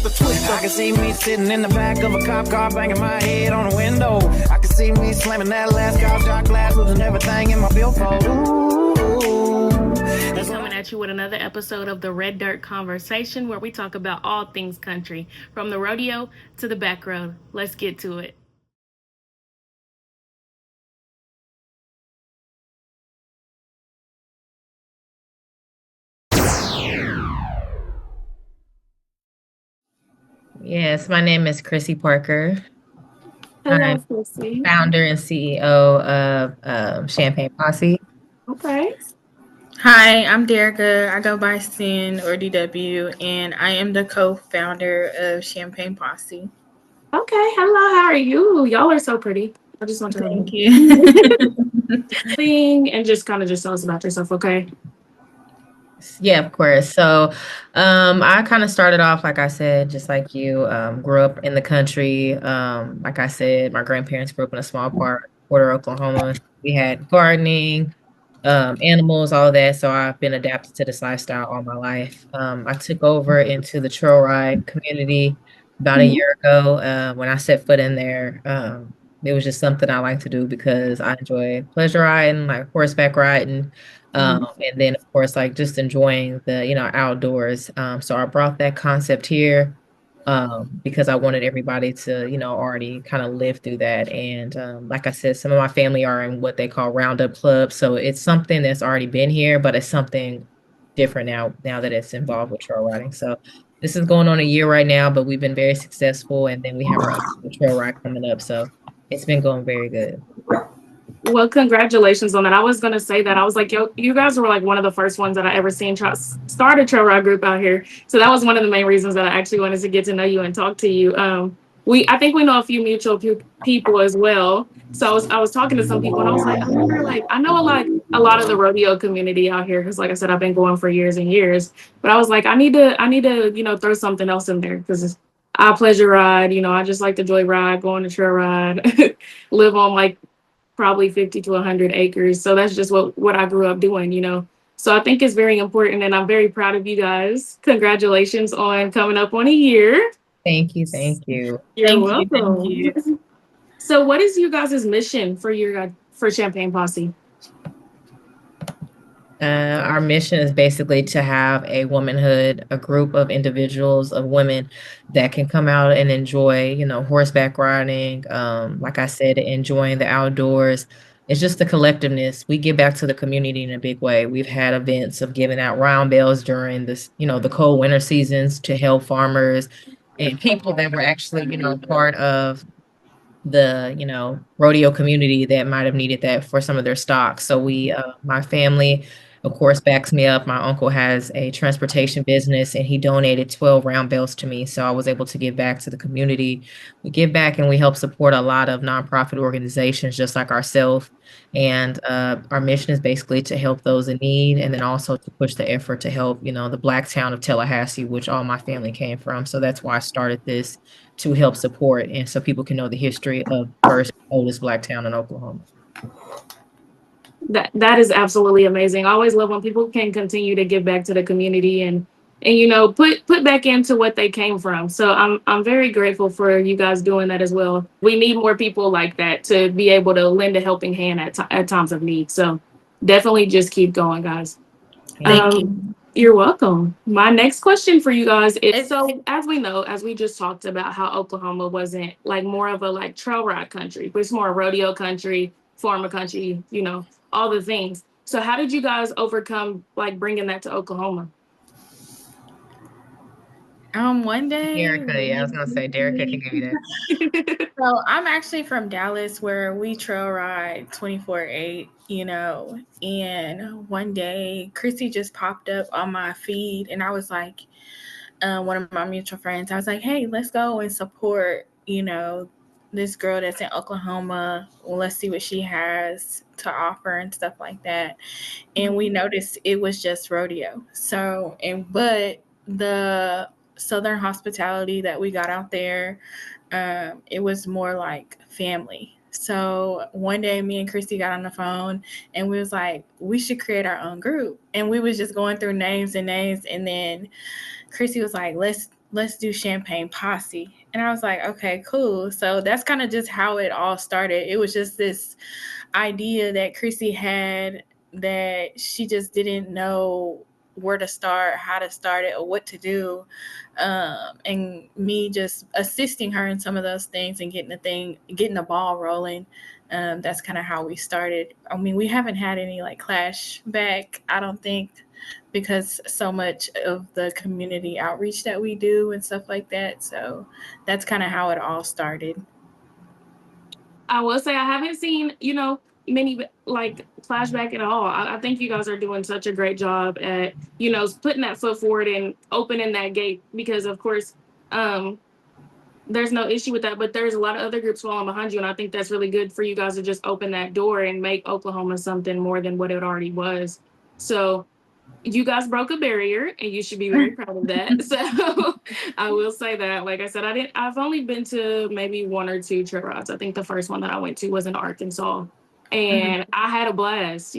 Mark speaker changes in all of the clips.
Speaker 1: with the twist. I can see me sitting in the back of a cop car, banging my head on the window. I can see me slamming that last car shot glass, losing everything in my billfold. Ooh.
Speaker 2: Coming at you with another episode of the Red Dirt Conversation, where we talk about all things country, from the rodeo to the back road. Let's get to it.
Speaker 3: Yes, my name is Chrissy Parker.
Speaker 2: Hello,
Speaker 3: I'm
Speaker 2: Posse.
Speaker 3: founder and CEO of Champagne Posse.
Speaker 2: Okay.
Speaker 4: Hi, I'm Derica. I go by Sin or DW, and I am the co-founder of Champagne Posse.
Speaker 2: Okay. Hello. How are you? Y'all are so pretty. I just want to
Speaker 4: Thank you.
Speaker 2: sing and just kind of just tell us about yourself, okay?
Speaker 3: Yeah, of course. So I kind of started off, like I said, just like you, grew up in the country. Like I said, my grandparents grew up in a small part, Porter, Oklahoma. We had gardening, animals, all of that. So I've been adapted to this lifestyle all my life. I took over into the trail ride community about a year ago. When I set foot in there, it was just something I like to do because I enjoy pleasure riding, like horseback riding. And then of course, like just enjoying the, outdoors. So I brought that concept here because I wanted everybody to, already kind of live through that. And like I said, some of my family are in what they call roundup clubs. So it's something that's already been here, but it's something different now that it's involved with trail riding. So this is going on a year right now, but we've been very successful. And then we have our trail ride coming up. So it's been going very good.
Speaker 2: Well, congratulations on that. I was going to say that. I was like, yo, you guys were like one of the first ones that I ever seen start a trail ride group out here. So that was one of the main reasons that I actually wanted to get to know you and talk to you. I think we know a few mutual people as well. So I was talking to some people and I was like, I know a lot of the rodeo community out here. Cause like I said, I've been going for years and years, but I was like, I need to, throw something else in there. Cause I pleasure ride, I just like to joy ride, go on the trail ride, live on like probably 50 to 100 acres. So that's just what I grew up doing. So I think it's very important, and I'm very proud of you guys. Congratulations on coming up on a year.
Speaker 3: Thank you. Thank you.
Speaker 2: You're
Speaker 4: Thank
Speaker 2: welcome.
Speaker 4: you.
Speaker 2: So what is you guys' mission for Champagne Posse?
Speaker 3: Our mission is basically to have a womanhood, a group of individuals, of women that can come out and enjoy, horseback riding. Like I said, enjoying the outdoors. It's just the collectiveness. We give back to the community in a big way. We've had events of giving out round bells during this, the cold winter seasons to help farmers and people that were actually, part of the rodeo community that might have needed that for some of their stock. So my family of course backs me up. My uncle has a transportation business and he donated 12 round bells to me, so I was able to give back to the community. We give back and we help support a lot of nonprofit organizations just like ourselves, and our mission is basically to help those in need, and then also to push the effort to help the black town of Tallahassee, which all my family came from. So that's why I started this, to help support and so people can know the history of first oldest black town in Oklahoma.
Speaker 2: That is absolutely amazing. I always love when people can continue to give back to the community and put back into what they came from. So I'm very grateful for you guys doing that as well. We need more people like that to be able to lend a helping hand at times of need. So definitely just keep going, guys.
Speaker 4: Thank you.
Speaker 2: You're welcome. My next question for you guys is, so as we know, as we just talked about how Oklahoma wasn't like more of a like trail ride country, but it's more a rodeo country, farmer country, all the things. So how did you guys overcome like bringing that to Oklahoma?
Speaker 4: One day.
Speaker 3: Derica, yeah, I was gonna say Derica can give you that.
Speaker 4: So I'm actually from Dallas, where we trail ride 24/8, and one day Chrissy just popped up on my feed and I was like, one of my mutual friends, I was like, hey, let's go and support, this girl that's in Oklahoma. Well, let's see what she has to offer and stuff like that. And we noticed it was just rodeo. So, but the Southern hospitality that we got out there, it was more like family. So one day me and Christy got on the phone and we was like, we should create our own group. And we was just going through names. And then Chrissy was like, let's let's do Champagne Posse. And I was like, okay, cool. So that's kind of just how it all started. It was just this idea that Chrissy had that she just didn't know where to start, how to start it, or what to do. And me just assisting her in some of those things and getting the ball rolling. That's kind of how we started. I mean, we haven't had any like clash back, I don't think, because so much of the community outreach that we do and stuff like that. So that's kind of how it all started.
Speaker 2: I will say I haven't seen, many like flashback at all. I think you guys are doing such a great job at, putting that foot forward and opening that gate because of course, there's no issue with that, but there's a lot of other groups following behind you. And I think that's really good for you guys to just open that door and make Oklahoma something more than what it already was. So you guys broke a barrier and you should be very proud of that. So I will say that, like I said, I've only been to maybe one or two trail rides. I think the first one that I went to was in Arkansas and I had a blast,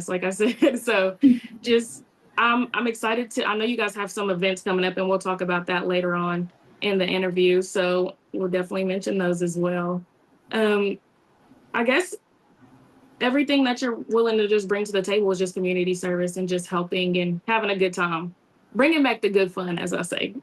Speaker 2: like I said. So just, I'm excited I know you guys have some events coming up and we'll talk about that later on in the interview. So we'll definitely mention those as well. I guess everything that you're willing to just bring to the table is just community service and just helping and having a good time, bringing back the good fun, as I say.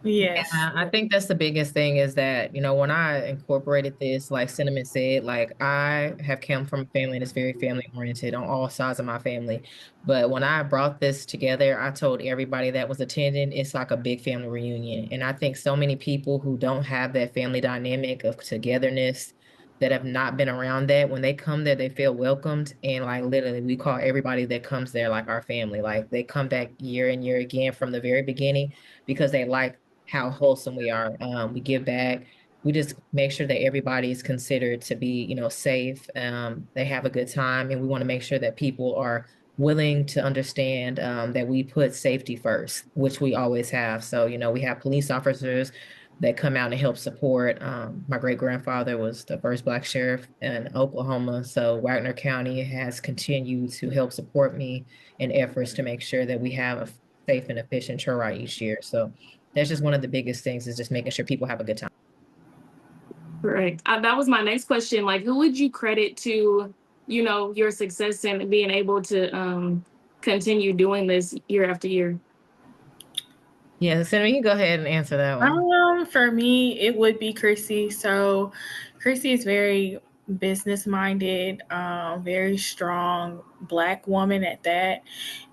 Speaker 4: Yes.
Speaker 3: Yeah, I think that's the biggest thing is that, when I incorporated this, like Cinnamon said, like I have come from a family that's very family oriented on all sides of my family. But when I brought this together, I told everybody that was attending, it's like a big family reunion. And I think so many people who don't have that family dynamic of togetherness that have not been around that, when they come there, they feel welcomed. And like literally, we call everybody that comes there like our family. Like they come back year and year again from the very beginning because they like how wholesome we are. We give back. We just make sure that everybody is considered to be, safe. They have a good time, and we want to make sure that people are willing to understand that we put safety first, which we always have. So, we have police officers that come out and help support. My great grandfather was the first Black sheriff in Oklahoma. So Wagner County has continued to help support me in efforts to make sure that we have a safe and efficient trail ride each year. So that's just one of the biggest things is just making sure people have a good time.
Speaker 2: Correct. That was my next question. Like, who would you credit to, your success and being able to continue doing this year after year?
Speaker 3: Yeah, so you can go ahead and answer that one.
Speaker 4: For me, it would be Chrissy. So Chrissy is very business minded, very strong Black woman at that.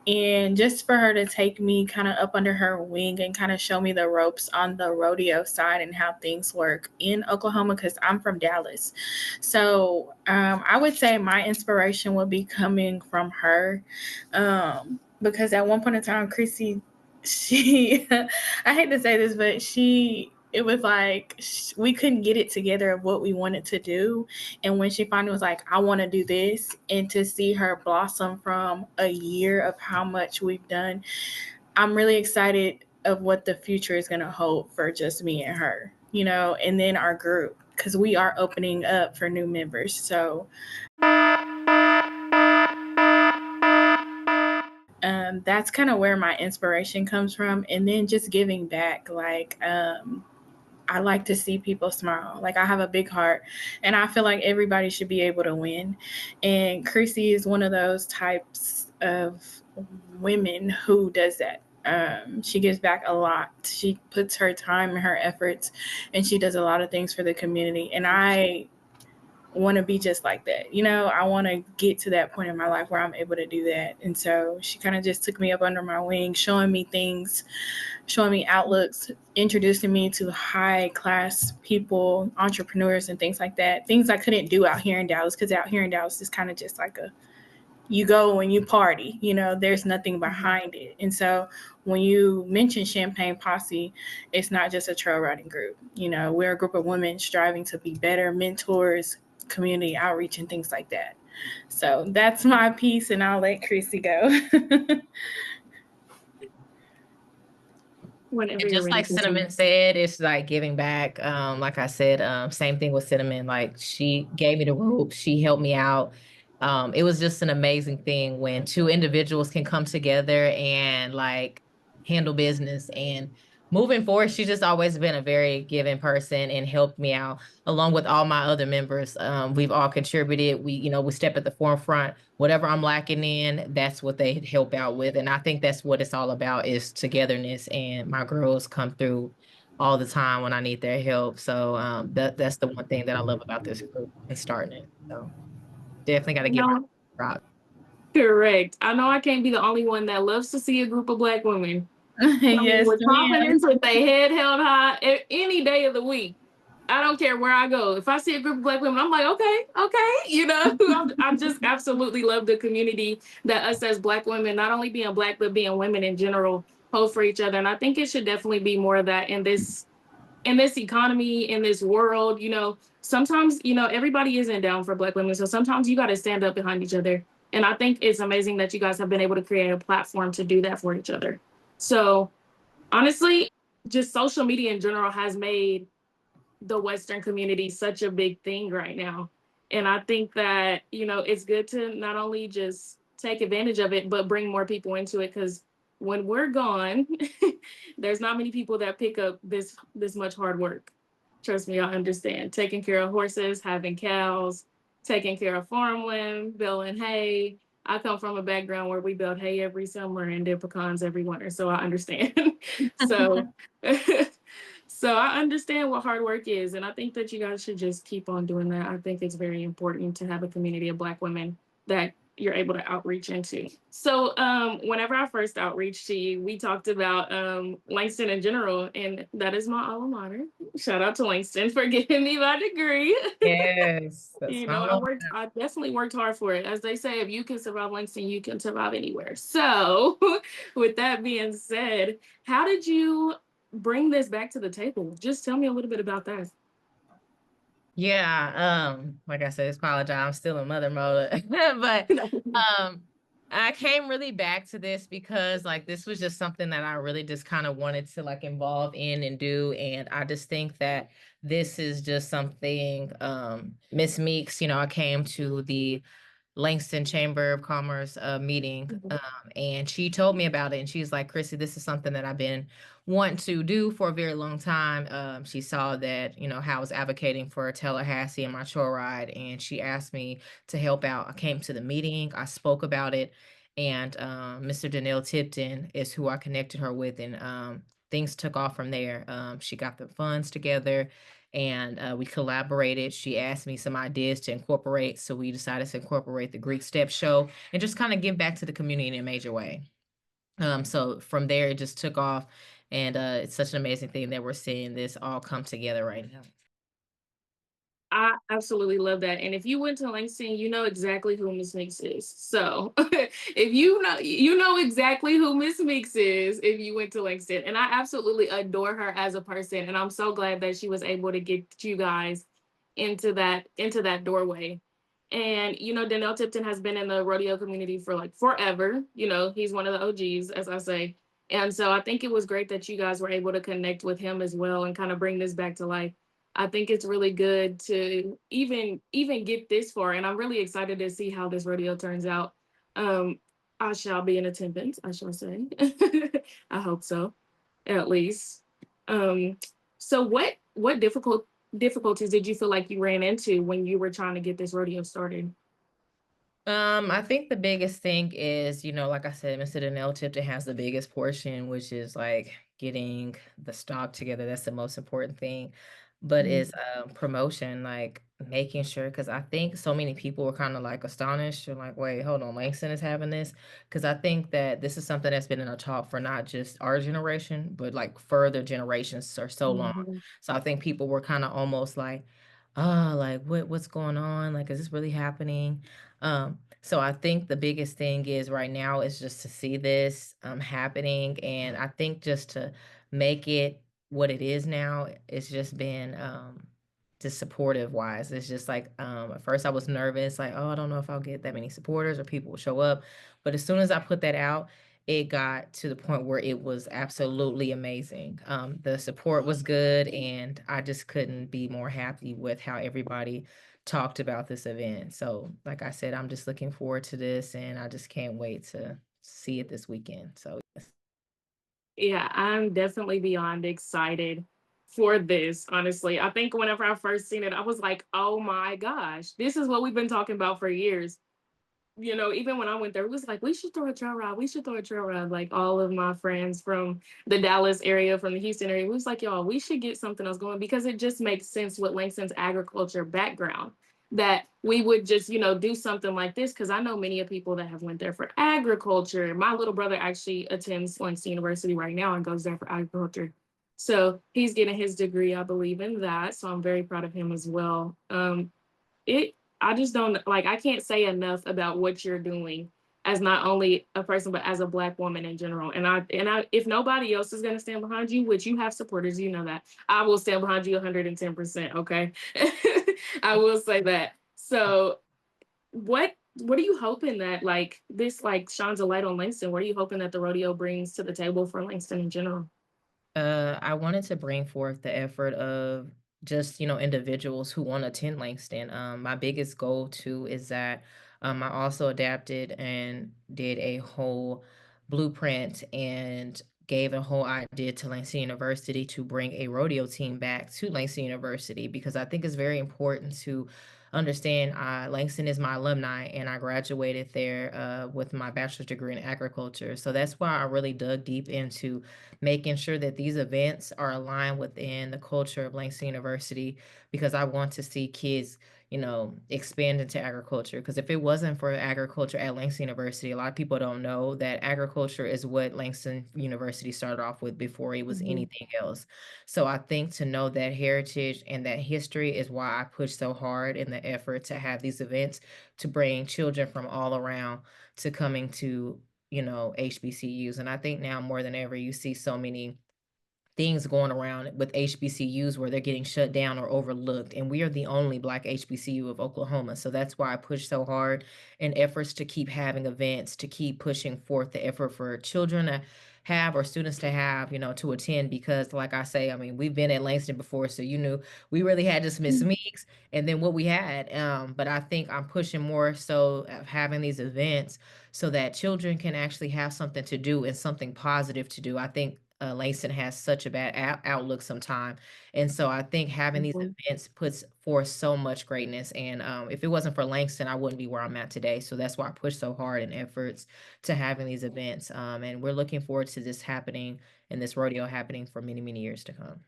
Speaker 4: And just for her to take me kind of up under her wing and kind of show me the ropes on the rodeo side and how things work in Oklahoma, because I'm from Dallas. So I would say my inspiration would be coming from her, because at one point in time, Chrissy, she, I hate to say this, but it was like we couldn't get it together of what we wanted to do. And when she finally was like, I want to do this, and to see her blossom from a year of how much we've done, I'm really excited of what the future is going to hold for just me and her, and then our group, because we are opening up for new members. So that's kind of where my inspiration comes from. And then just giving back, like, I like to see people smile. Like I have a big heart and I feel like everybody should be able to win. And Chrissy is one of those types of women who does that. She gives back a lot. She puts her time and her efforts and she does a lot of things for the community. And I want to be just like that. I want to get to that point in my life where I'm able to do that. And so she kind of just took me up under my wing, showing me things, showing me outlooks, introducing me to high class people, entrepreneurs and things like that. Things I couldn't do out here in Dallas, because out here in Dallas is kind of just like you go and you party, there's nothing behind it. And so when you mention Champagne Posse, it's not just a trail riding group. We're a group of women striving to be better mentors, community outreach and things like that. So that's my piece, and I'll let Chrissy go.
Speaker 3: Just like Cinnamon said, it's like giving back. Like I said, same thing with Cinnamon. Like she gave me the rope, she helped me out. It was just an amazing thing when two individuals can come together and like handle business. And moving forward, she's just always been a very giving person and helped me out along with all my other members. We've all contributed. We step at the forefront. Whatever I'm lacking in, that's what they help out with. And I think that's what it's all about is togetherness. And my girls come through all the time when I need their help. So that's the one thing that I love about this group and starting it. So definitely got to give my
Speaker 2: No,
Speaker 3: props.
Speaker 2: correct. I know I can't be the only one that loves to see a group of Black women coming
Speaker 4: Yes,
Speaker 2: with
Speaker 4: ma'am.
Speaker 2: confidence, with their head held high, any day of the week. I don't care where I go. If I see a group of Black women, I'm like, okay, okay. I just absolutely love the community that us as Black women, not only being Black, but being women in general, hold for each other. And I think it should definitely be more of that in this economy, in this world. Sometimes, everybody isn't down for Black women. So sometimes you got to stand up behind each other. And I think it's amazing that you guys have been able to create a platform to do that for each other. So honestly, just social media in general has made the Western community such a big thing right now. And I think that, it's good to not only just take advantage of it, but bring more people into it. Because when we're gone, there's not many people that pick up this much hard work. Trust me, I understand. Taking care of horses, having cows, taking care of farmland, baling hay. I come from a background where we baled hay every summer and did pecans every winter, so I understand. so So I understand what hard work is, and I think that you guys should just keep on doing that. I think it's very important to have a community of Black women that you're able to outreach into. So whenever I first outreached to you, we talked about Langston in general, and that is my alma mater. Shout out to Langston for giving me my degree.
Speaker 3: Yes, that's my home.
Speaker 2: I definitely worked hard for it. As they say, if you can survive Langston, you can survive anywhere. So with that being said, how did you bring this back to the table? Just tell me a little bit about that.
Speaker 3: Yeah, like I said, apologize. I'm still in mother mode. But um I came really back to this because like this was just something that I really just kind of wanted to like involve in and do. And I just think that this is just something Miss Meeks, I came to the Langston Chamber of Commerce meeting, and she told me about it. And she's like, Chrissy, this is something that I've been wanting to do for a very long time. She saw that, how I was advocating for Tallahassee and my trail ride, and she asked me to help out. I came to the meeting, I spoke about it, and Mr. Danelle Tipton is who I connected her with, and things took off from there. She got the funds together and we collaborated. She asked me some ideas to incorporate, so we decided to incorporate the Greek Step Show and just kind of give back to the community in a major way. So from there, it just took off, and it's such an amazing thing that we're seeing this all come together right now.
Speaker 2: I absolutely love that. And if you went to Langston, you know exactly who Miss Mix is. So if you know exactly who Miss Mix is if you went to Langston. And I absolutely adore her as a person. And I'm so glad that she was able to get you guys into that doorway. And Danielle Tipton has been in the rodeo community for like forever. He's one of the OGs, as I say. And so I think it was great that you guys were able to connect with him as well and kind of bring this back to life. I think it's really good to even get this far, and I'm really excited to see how this rodeo turns out. Um, I shall be in attendance, I shall say. I hope so, at least. Um, so what difficulties did you feel like you ran into when you were trying to get this rodeo started?
Speaker 3: I think the biggest thing is, like I said, Mr. Danelle Tipton has the biggest portion, which is like getting the stock together. That's the most important thing. But it's promotion, like making sure, because I think so many people were kind of like astonished and like, wait, hold on, Langston is having this. Because I think that this is something that's been in a talk for not just our generation, but like further generations for so long.
Speaker 2: Mhm.
Speaker 3: So I think people were kind of almost like, oh, like what's going on? Like, is this really happening? So I think the biggest thing is right now is just to see this happening. And I think just to make it what it is now, it's just been just supportive wise. It's just like at first I was nervous, like, oh, I don't know if I'll get that many supporters or people will show up. But as soon as I put that out, it got to the point where it was absolutely amazing. The support was good, and I just couldn't be more happy with how everybody talked about this event. So, like I said, I'm just looking forward to this, and I just can't wait to see it this weekend. So, yes.
Speaker 2: Yeah, I'm definitely beyond excited for this, honestly. I think whenever I first seen it, I was like, oh my gosh, this is what we've been talking about for years. You know, even when I went there, it was like, we should throw a trail ride. We should throw a trail ride. Like all of my friends from the Dallas area, from the Houston area, we was like, y'all, we should get something else going because it just makes sense with Langston's agriculture background that we would just, do something like this. Cause I know many of people that have went there for agriculture. My little brother actually attends Langston University right now and goes there for agriculture. So he's getting his degree, I believe in that. So I'm very proud of him as well. It I just don't like I can't say enough about what you're doing as not only a person but as a black woman in general. And I if nobody else is gonna stand behind you, which you have supporters, you know that, I will stand behind you 110%, okay? I will say that. So what are you hoping that like this like shines a light on Langston? What are you hoping that the rodeo brings to the table for Langston in general?
Speaker 3: I wanted to bring forth the effort of just, individuals who want to attend Langston. My biggest goal too is that I also adapted and did a whole blueprint and gave a whole idea to Langston University to bring a rodeo team back to Langston University because I think it's very important to understand Langston is my alumni and I graduated there with my bachelor's degree in agriculture. So that's why I really dug deep into making sure that these events are aligned within the culture of Langston University because I want to see kids, expand into agriculture. Because if it wasn't for agriculture at Langston University, a lot of people don't know that agriculture is what Langston University started off with before it was
Speaker 2: Mhm.
Speaker 3: anything else. So I think to know that heritage and that history is why I push so hard in the effort to have these events to bring children from all around to coming to HBCUs. And I think now more than ever, you see so many things going around with HBCUs where they're getting shut down or overlooked. And we are the only Black HBCU of Oklahoma. So that's why I push so hard in efforts to keep having events, to keep pushing forth the effort for children to have or students to have, to attend. Because, like I say, I mean, we've been at Langston before, so you knew we really had just Miss Meeks and then what we had. But I think I'm pushing more so of having these events so that children can actually have something to do and something positive to do. I think Langston has such a bad outlook sometimes. And so I think having these
Speaker 2: Mhm.
Speaker 3: events puts forth so much greatness. And if it wasn't for Langston, I wouldn't be where I'm at today. So that's why I push so hard in efforts to having these events. And we're looking forward to this happening and this rodeo happening for many, many years to come.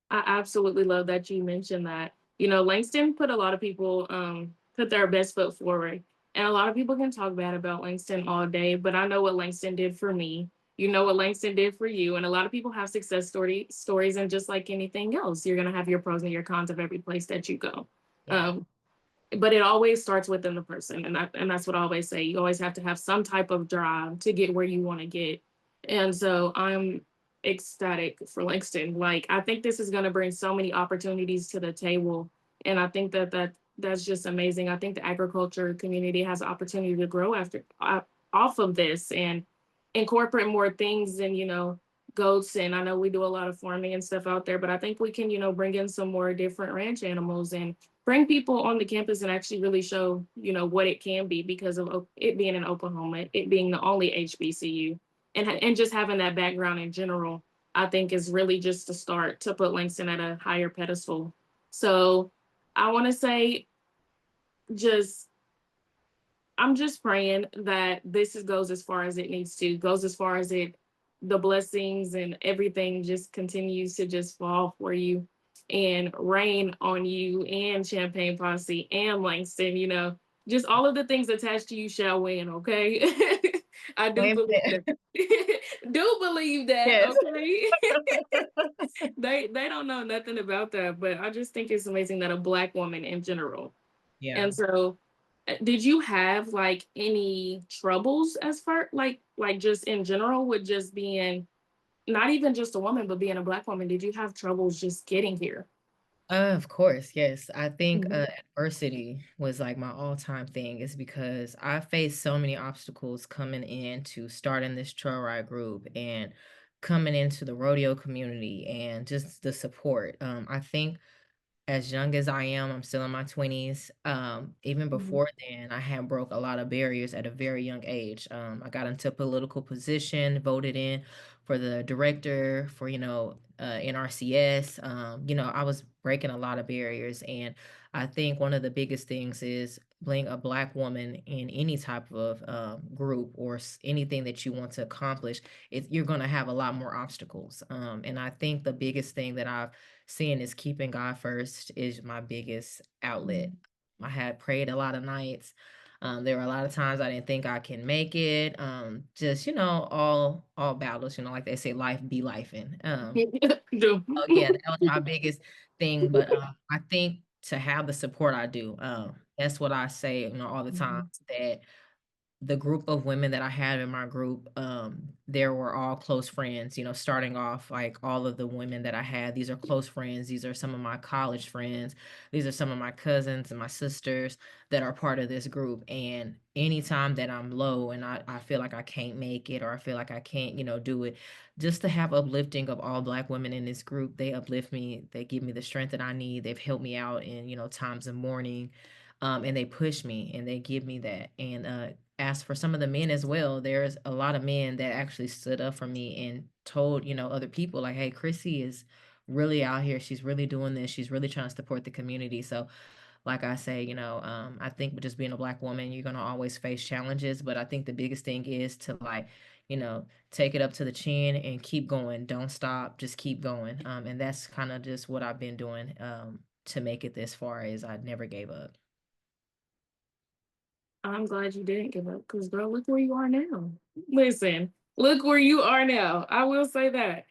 Speaker 2: I absolutely love that you mentioned that. You know, Langston put a lot of people put their best foot forward. And a lot of people can talk bad about Langston all day, but I know what Langston did for me. You know what Langston did for you. And a lot of people have stories, and just like anything else, you're gonna have your pros and your cons of every place that you go.
Speaker 3: Yeah.
Speaker 2: Um, but it always starts within the person, and that's what I always say. You always have to have some type of drive to get where you want to get. And so I'm ecstatic for Langston. Like I think this is going to bring so many opportunities to the table, and I think that's just amazing. I think the agriculture community has an opportunity to grow after off of this and incorporate more things and goats. And I know we do a lot of farming and stuff out there, but I think we can bring in some more different ranch animals and bring people on the campus and actually really show what it can be because of it being in Oklahoma, it being the only HBCU, and just having that background in general. I think is really just a start to put Langston at a higher pedestal. So I want to say just I'm just praying that goes as far as it needs to, goes as far as the blessings and everything just continues to just fall for you and rain on you and Champagne Posse and Langston, just all of the things attached to you shall win, okay? I do believe
Speaker 3: Amen.
Speaker 2: that. Do believe that,
Speaker 3: Yes.
Speaker 2: okay? They don't know nothing about that, but I just think it's amazing that a black woman in general.
Speaker 3: Yeah.
Speaker 2: And so did you have like any troubles as far like just in general with just being not even just a woman but being a black woman? Did you have troubles just getting here?
Speaker 3: Of course, yes. I think
Speaker 2: Mhm.
Speaker 3: adversity was like my all-time thing is because I faced so many obstacles coming into starting this trail ride group and coming into the rodeo community and just the support. I think as young as I am, I'm still in my 20s. Even
Speaker 2: Mhm.
Speaker 3: before then, I had broke a lot of barriers at a very young age. I got into a political position, voted in for the director for, NRCS. I was breaking a lot of barriers. And I think one of the biggest things is being a Black woman in any type of group or anything that you want to accomplish, you're going to have a lot more obstacles. And I think the biggest thing that I've seeing is keeping God first is my biggest outlet.
Speaker 2: Mhm.
Speaker 3: I had prayed a lot of nights. There were a lot of times I didn't think I can make it. Just all battles. Like they say, life be lifing.
Speaker 2: Do.
Speaker 3: Oh yeah, that was my biggest thing. But I think to have the support I do, that's what I say, all the time.
Speaker 2: Mhm.
Speaker 3: That the group of women that I had in my group, there were all close friends, starting off like all of the women that I had. These are close friends. These are some of my college friends. These are some of my cousins and my sisters that are part of this group. And anytime that I'm low and I feel like I can't make it or I feel like I can't, do it, just to have uplifting of all Black women in this group, they uplift me. They give me the strength that I need. They've helped me out in, times of mourning. And they push me and they give me that. And as for some of the men as well, there's a lot of men that actually stood up for me and told, other people like, hey, Chrissy is really out here. She's really doing this. She's really trying to support the community. So like I say, I think with just being a Black woman, you're going to always face challenges. But I think the biggest thing is to take it up to the chin and keep going. Don't stop. Just keep going. And that's kind of just what I've been doing to make it this far is I never gave up.
Speaker 2: I'm glad you didn't give up because, girl, look where you are now. Listen, look where you are now. I will say that.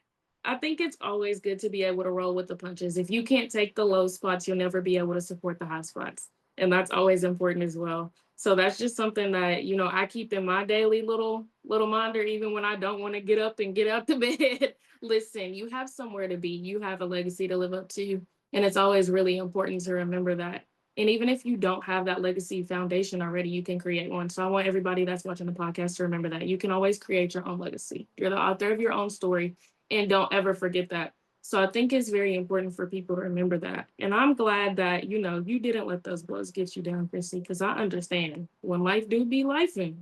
Speaker 2: I think it's always good to be able to roll with the punches. If you can't take the low spots, you'll never be able to support the high spots. And that's always important as well. So that's just something that, I keep in my daily little minder, even when I don't want to get up and get out the bed. Listen, you have somewhere to be. You have a legacy to live up to. And it's always really important to remember that. And even if you don't have that legacy foundation already, you can create one. So I want everybody that's watching the podcast to remember that you can always create your own legacy. You're the author of your own story, and don't ever forget that. So I think it's very important for people to remember that. And I'm glad that, you didn't let those blows get you down, Chrissy, because I understand when life do be lifing,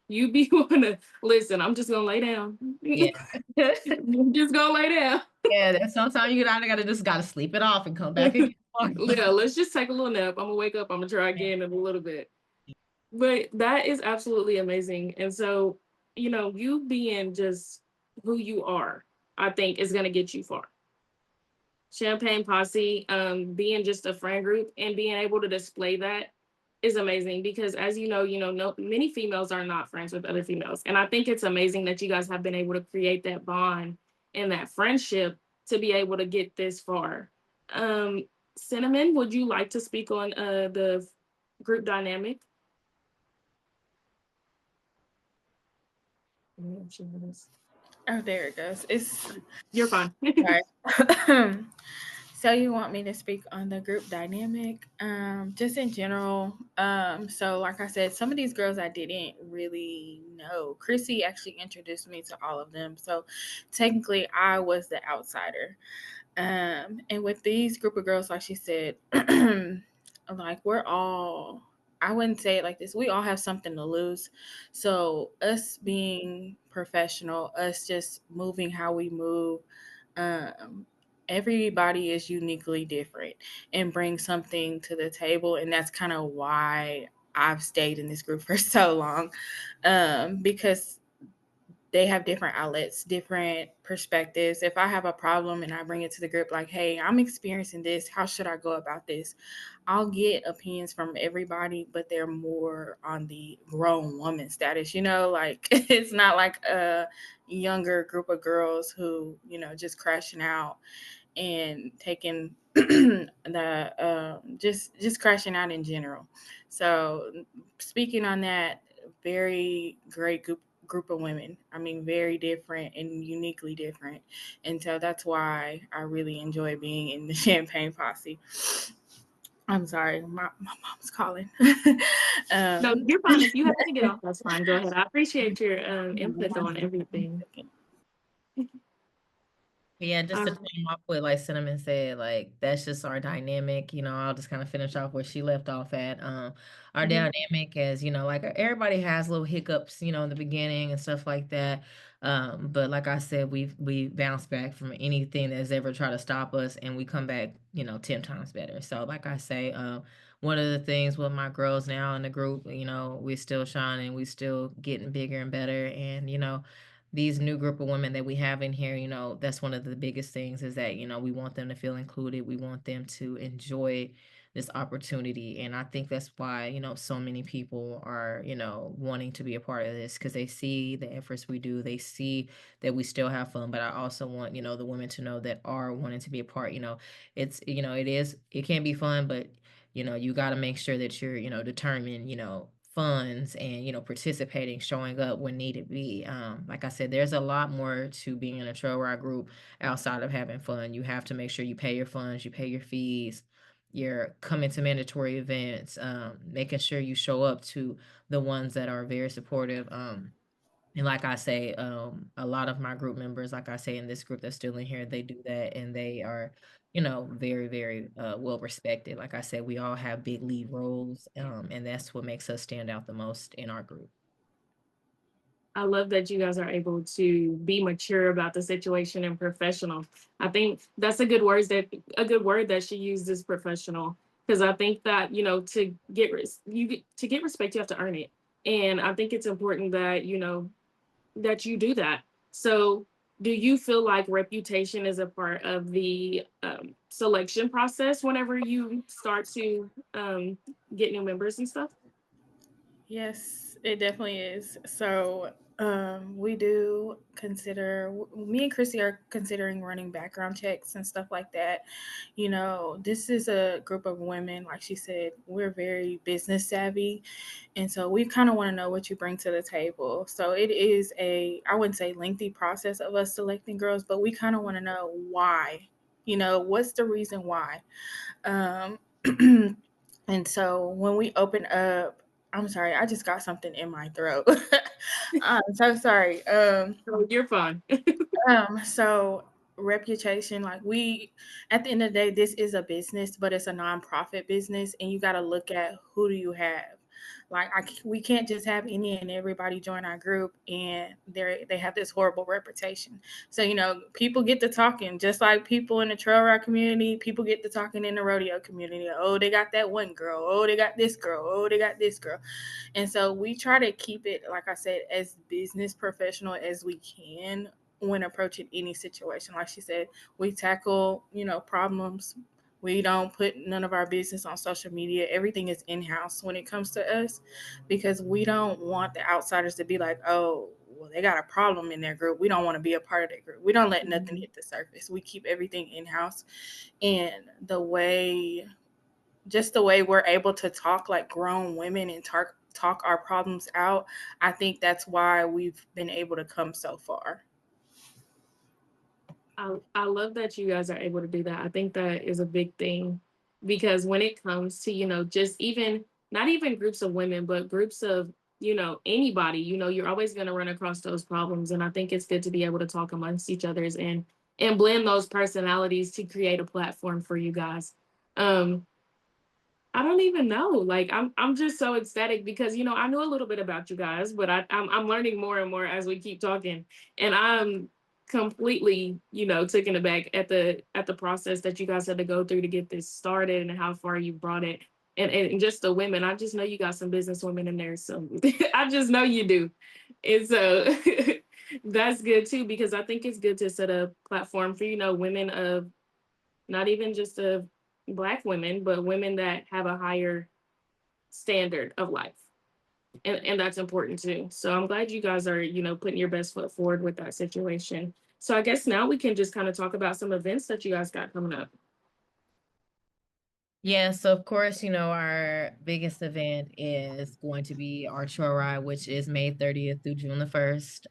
Speaker 2: you be wanna listen, I'm just gonna lay down.
Speaker 3: Yeah.
Speaker 2: I'm just gonna lay down.
Speaker 3: Yeah, that sometimes you gotta sleep it off and come back again.
Speaker 2: Yeah, let's just take a little nap. I'm gonna wake up. I'm gonna try again in a little bit. But that is absolutely amazing. And so, you being just who you are, I think is gonna get you far. Champagne Posse, being just a friend group and being able to display that is amazing because as no, many females are not friends with other females. And I think it's amazing that you guys have been able to create that bond and that friendship to be able to get this far. Um, Cinnamon, would you like to speak on the group dynamic?
Speaker 4: Oh, there it goes. It's
Speaker 2: You're fine.
Speaker 4: right. So you want me to speak on the group dynamic, just in general. So like I said, some of these girls I didn't really know. Chrissy actually introduced me to all of them. So technically I was the outsider. And with these group of girls, like she said, like we're all, I wouldn't say it like this, we all have something to lose. So us being professional, us just moving how we move, um, everybody is uniquely different and brings something to the table. And that's kind of why I've stayed in this group for so long, because they have different outlets, different perspectives. If I have a problem and I bring it to the group, like, hey, I'm experiencing this, how should I go about this? I'll get opinions from everybody, but they're more on the grown woman status, like it's not like a younger group of girls who, just crashing out and taking the just crashing out in general. So speaking on that, very great group of women. I mean, very different and uniquely different. And so that's why I really enjoy being in the Champagne Posse. I'm sorry, my mom's calling.
Speaker 2: No, you're fine. If you have to get off, that's fine. Go ahead. I appreciate your input on everything.
Speaker 3: Yeah, just to
Speaker 2: Um,
Speaker 3: finish off with like Cinnamon said, like that's just our dynamic. I'll just kind of finish off where she left off at. Our
Speaker 2: mhm.
Speaker 3: dynamic is, like everybody has little hiccups, in the beginning and stuff like that. But like I said, we bounce back from anything that's ever tried to stop us, and we come back, 10 times better. So like I say, one of the things with my girls now in the group, we still shining, we still getting bigger and better, and these new group of women that we have in here, that's one of the biggest things is that, we want them to feel included. We want them to enjoy this opportunity. And I think that's why, so many people are, wanting to be a part of this because they see the efforts we do. They see that we still have fun. But I also want, the women to know that are wanting to be a part, it can be fun, but you got to make sure that you're, determined, funds and participating, showing up when needed be. Like I said, there's a lot more to being in a trail ride group outside of having fun. You have to make sure you pay your funds, you pay your fees, you're coming to mandatory events, making sure you show up to the ones that are very supportive. And like I say, a lot of my group members, like I say in this group that's still in here, they do that and they are, very, very well respected. Like I said, we all have big lead roles, and that's what makes us stand out the most in our group.
Speaker 2: I love that you guys are able to be mature about the situation and professional. I think that's a good word that she used is professional, because I think that to get respect you have to earn it, and I think it's important that that you do that. So, do you feel like reputation is a part of the selection process whenever you start to get new members and stuff?
Speaker 4: Yes, it definitely is. So, we do consider, me and Chrissy are considering running background checks and stuff like that. This is a group of women, like she said, we're very business savvy. And so we kind of want to know what you bring to the table. So it is I wouldn't say lengthy process of us selecting girls, but we kind of want to know why. What's the reason why? Um, and so when we open up, I'm sorry, I just got something in my throat. I'm so sorry.
Speaker 2: Oh, you're fine.
Speaker 4: So reputation, like at the end of the day, this is a business, but it's a nonprofit business, and you got to look at who do you have. Like we can't just have any and everybody join our group, and they have this horrible reputation. So people get to talking, just like people in the trail ride community. People get to talking in the rodeo community. Oh, they got that one girl. Oh, they got this girl. Oh, they got this girl. And so we try to keep it, like I said, as business professional as we can when approaching any situation. Like she said, we tackle, problems. We don't put none of our business on social media. Everything is in house when it comes to us because we don't want the outsiders to be like, oh, well, they got a problem in their group. We don't want to be a part of their group. We don't let nothing hit the surface. We keep everything in house. And the way we're able to talk like grown women and talk our problems out, I think that's why we've been able to come so far.
Speaker 2: I love that you guys are able to do that. I think that is a big thing because when it comes to, just even not even groups of women, but groups of, anybody, you're always going to run across those problems. And I think it's good to be able to talk amongst each other's and blend those personalities to create a platform for you guys. Um, I don't even know. Like I'm just so ecstatic because I know a little bit about you guys, but I'm learning more and more as we keep talking, and I'm completely taken aback at the process that you guys had to go through to get this started and how far you brought it, and just the women. I just know you got some business women in there, so I just know you do, and so that's good too because I think it's good to set a platform for women of not even just of Black women, but women that have a higher standard of life. And that's important too. So I'm glad you guys are, putting your best foot forward with that situation. So I guess now we can just kind of talk about some events that you guys got coming up.
Speaker 3: Yeah, so of course, our biggest event is going to be our trail ride, which is May 30th through June the 1st.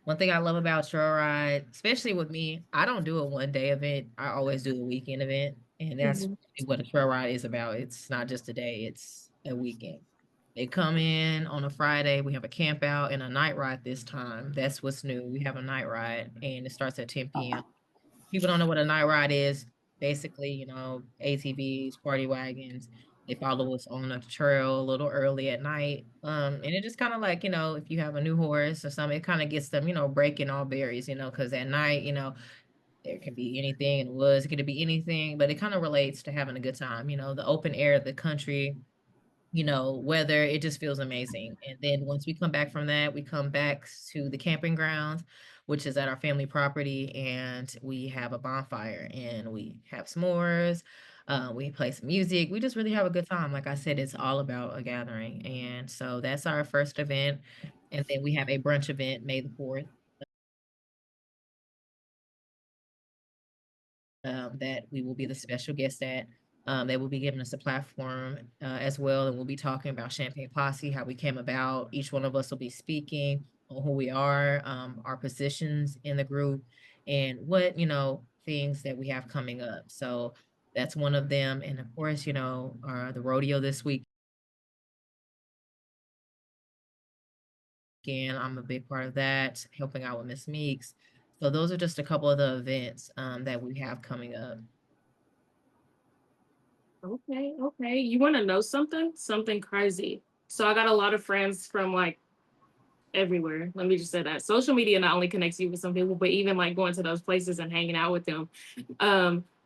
Speaker 3: One thing I love about trail ride, especially with me, I don't do a 1 day event. I always do a weekend event, and that's
Speaker 2: Mhm.
Speaker 3: what a trail ride is about. It's not just a day; it's a weekend. They come in on a Friday. We have a camp out and a night ride this time. That's what's new. We have a night ride and it starts at 10 p.m. People don't know what a night ride is. Basically, ATVs, party wagons. They follow us on a trail a little early at night. And it just kind of like, if you have a new horse or something, it kind of gets them, breaking all barriers, because at night, there can be anything in the woods, it could be anything, but it kind of relates to having a good time, the open air of the country, weather, it just feels amazing. And then once we come back from that, we come back to the camping grounds, which is at our family property, and we have a bonfire and we have s'mores. We play some music. We just really have a good time. Like I said, it's all about a gathering. And so that's our first event. And then we have a brunch event May the 4th. That we will be the special guest at. They will be giving us a platform as well, and we'll be talking about Champagne Posse, how we came about. Each one of us will be speaking on who we are, our positions in the group, and what things that we have coming up. So that's one of them, and of course, the rodeo this week. Again, I'm a big part of that, helping out with Miss Meeks. So those are just a couple of the events that we have coming up.
Speaker 2: Okay. You want to know something? Something crazy. So I got a lot of friends from like everywhere. Let me just say that social media not only connects you with some people, but even like going to those places and hanging out with them.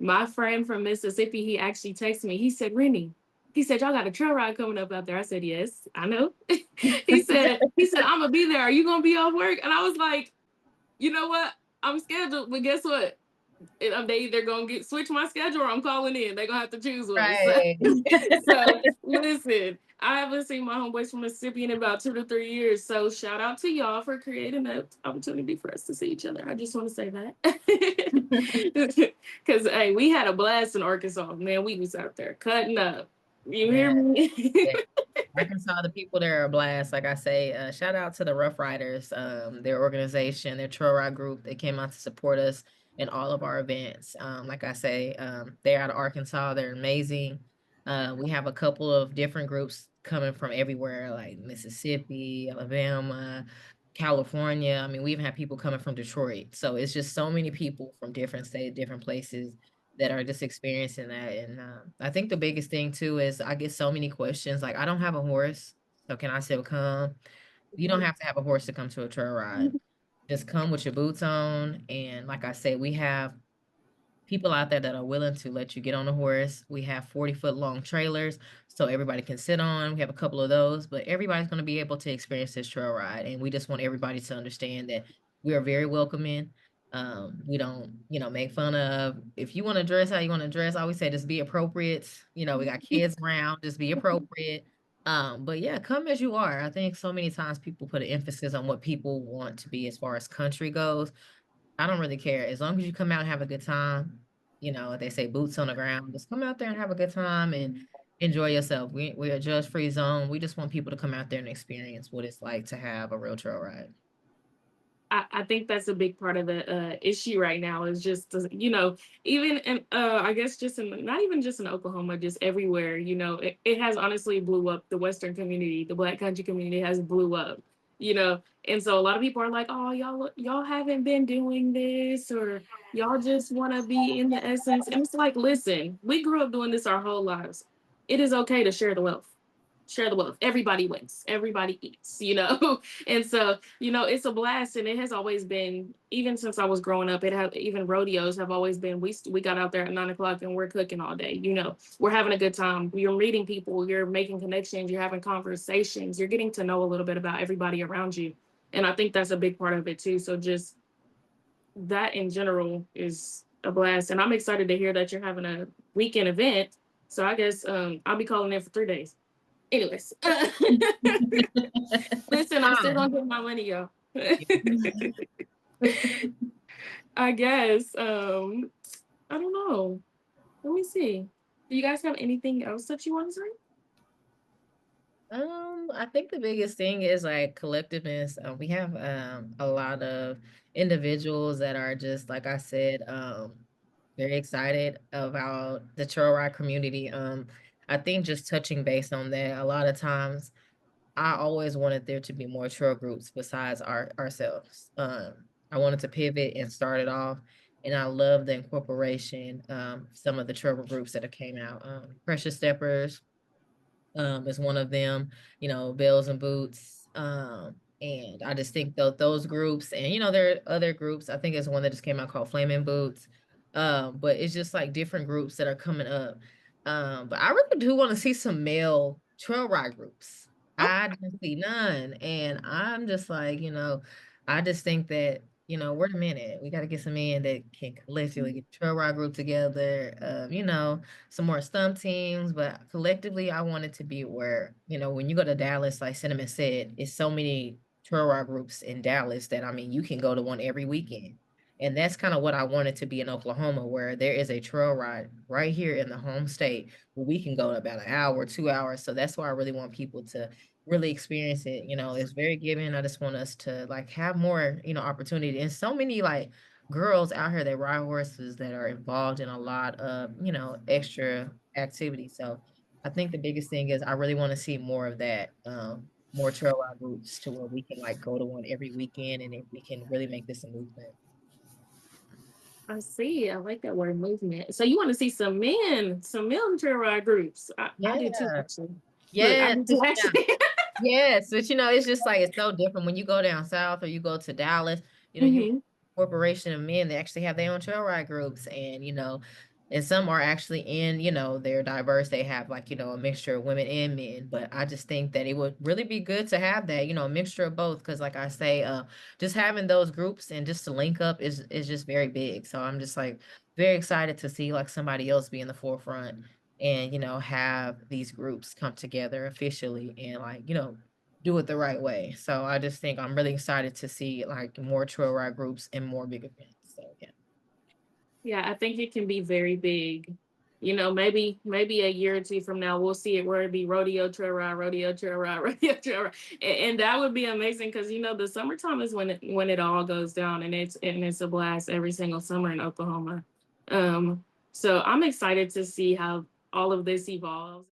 Speaker 2: My friend from Mississippi, he actually texted me. He said, Rennie, he said, y'all got a trail ride coming up out there. I said, yes, I know. he said, I'm gonna be there. Are you gonna be off work? And I was like, you know what? I'm scheduled, but guess what? They either gonna switch my schedule or I'm calling in. They're gonna have to choose one.
Speaker 3: Right.
Speaker 2: So listen, I haven't seen my homeboys from Mississippi in about 2 to 3 years. So shout out to y'all for creating that opportunity for us to see each other. I just want to say that. Because hey, we had a blast in Arkansas. Man, we was out there cutting up. You hear me?
Speaker 3: Yeah. Arkansas, the people there are a blast. Like I say, shout out to the Rough Riders, their organization, their trail ride group. They came out to support us in all of our events. Like I say, they're out of Arkansas. They're amazing. We have a couple of different groups coming from everywhere, like Mississippi, Alabama, California. I mean, we even have people coming from Detroit. So it's just so many people from different states, different places that are just experiencing that. And I think the biggest thing too is I get so many questions like, I don't have a horse, so can I still come? You don't have to have a horse to come to a trail ride. Just come with your boots on. And like I said, we have people out there that are willing to let you get on a horse. We have 40-foot long trailers so everybody can sit on. We have a couple of those, but everybody's going to be able to experience this trail ride. And we just want everybody to understand that we are very welcoming. We don't, make fun of. If you want to dress how you want to dress, I always say just be appropriate. We got kids around, just be appropriate. But yeah, come as you are. I think so many times people put an emphasis on what people want to be as far as country goes. I don't really care. As long as you come out and have a good time, they say boots on the ground. Just come out there and have a good time and enjoy yourself. We're a judge-free zone. We just want people to come out there and experience what it's like to have a real trail ride.
Speaker 2: I think that's a big part of the issue right now is just, even in, I guess just in, not even just in Oklahoma, just everywhere, it has honestly blew up. The Western community, the Black country community has blew up, and so a lot of people are like, oh, y'all haven't been doing this, or y'all just want to be in the essence. And it's like, listen, we grew up doing this our whole lives. It is okay to share the wealth. Share the wealth. Everybody wins. Everybody eats, And so, it's a blast. And it has always been, even since I was growing up, even rodeos have always been, we got out there at 9 o'clock and we're cooking all day, we're having a good time. You're meeting people, you're making connections, you're having conversations, you're getting to know a little bit about everybody around you. And I think that's a big part of it too. So just that in general is a blast. And I'm excited to hear that you're having a weekend event. So I guess I'll be calling in for 3 days. Anyways, listen, I'm still gonna get my money, y'all. I guess. I don't know. Let me see. Do you guys have anything else that you want to say?
Speaker 3: I think the biggest thing is like collectiveness. We have a lot of individuals that are just like I said, very excited about the trail ride community. I think just touching base on that, a lot of times I always wanted there to be more trail groups besides ourselves. I wanted to pivot and start it off, and I love the incorporation, some of the trail groups that have came out. Precious Steppers, is one of them, Bells and Boots. And I just think those groups, and there are other groups. I think there's one that just came out called Flaming Boots. But it's just like different groups that are coming up. But I really do want to see some male trail ride groups. I didn't see none. And I'm just like, I just think that, wait a minute, we got to get some men that can collectively get the trail ride group together. Some more stump teams, but collectively, I want it to be where, when you go to Dallas, like Cinnamon said, it's so many trail ride groups in Dallas that, I mean, you can go to one every weekend. And that's kind of what I wanted to be in Oklahoma, where there is a trail ride right here in the home state where we can go about an hour, 2 hours. So that's why I really want people to really experience it. It's very giving. I just want us to like have more, opportunity. And so many like girls out here that ride horses that are involved in a lot of, extra activities. So I think the biggest thing is I really want to see more of that, more trail ride groups to where we can like go to one every weekend and we can really make this a movement.
Speaker 2: I see. I like that word movement. So you want to see some men trail ride groups. I do too,
Speaker 3: Yeah.
Speaker 2: actually. Look, I
Speaker 3: Yes.
Speaker 2: do too, actually.
Speaker 3: Yes, but it's just like it's so different when you go down south or you go to Dallas, you
Speaker 2: Hmm.
Speaker 3: corporation of men that actually have their own trail ride groups and and some are actually in, they're diverse. They have like, a mixture of women and men. But I just think that it would really be good to have that, a mixture of both. Cause like I say, just having those groups and just to link up is just very big. So I'm just like very excited to see like somebody else be in the forefront and have these groups come together officially and like do it the right way. So I just think I'm really excited to see like more trail ride groups and more big events. So yeah.
Speaker 2: Yeah, I think it can be very big. Maybe a year or two from now, we'll see it where it be rodeo trail ride, rodeo trail ride, rodeo trail ride, and that would be amazing because the summertime is when it all goes down, and it's a blast every single summer in Oklahoma. So I'm excited to see how all of this evolves.